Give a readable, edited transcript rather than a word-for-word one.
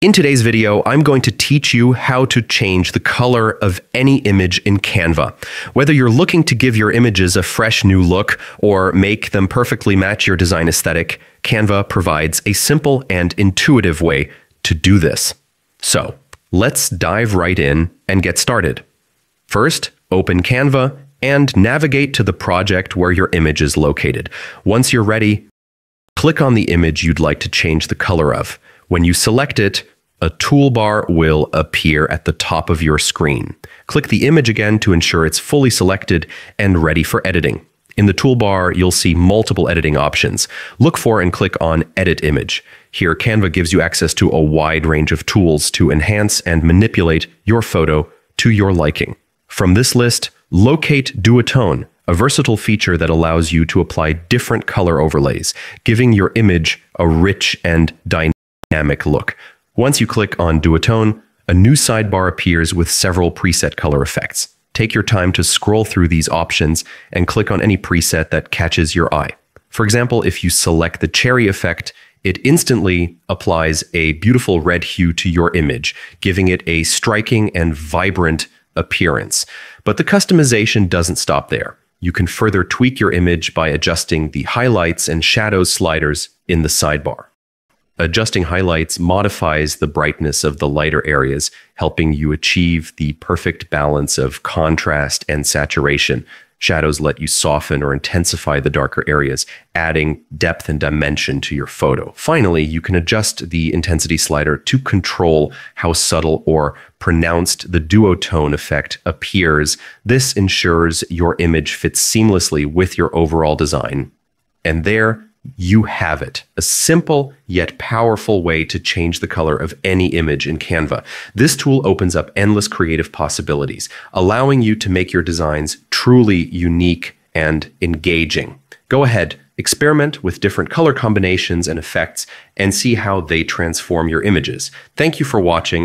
In today's video, I'm going to teach you how to change the color of any image in Canva. Whether you're looking to give your images a fresh new look or make them perfectly match your design aesthetic, Canva provides a simple and intuitive way to do this. So, let's dive right in and get started. First, open Canva and navigate to the project where your image is located. Once you're ready, click on the image you'd like to change the color of. When you select it, a toolbar will appear at the top of your screen. Click the image again to ensure it's fully selected and ready for editing. In the toolbar, you'll see multiple editing options. Look for and click on Edit Image. Here, Canva gives you access to a wide range of tools to enhance and manipulate your photo to your liking. From this list, locate Duotone, a versatile feature that allows you to apply different color overlays, giving your image a rich and dynamic look. Once you click on Duotone, a new sidebar appears with several preset color effects. Take your time to scroll through these options and click on any preset that catches your eye. For example, if you select the cherry effect, it instantly applies a beautiful red hue to your image, giving it a striking and vibrant appearance. But the customization doesn't stop there. You can further tweak your image by adjusting the highlights and shadows sliders in the sidebar. Adjusting highlights modifies the brightness of the lighter areas, helping you achieve the perfect balance of contrast and saturation. Shadows let you soften or intensify the darker areas, adding depth and dimension to your photo. Finally, you can adjust the intensity slider to control how subtle or pronounced the duotone effect appears. This ensures your image fits seamlessly with your overall design. And there you have it, a simple yet powerful way to change the color of any image in Canva. This tool opens up endless creative possibilities, allowing you to make your designs truly unique and engaging. Go ahead, experiment with different color combinations and effects and see how they transform your images. Thank you for watching.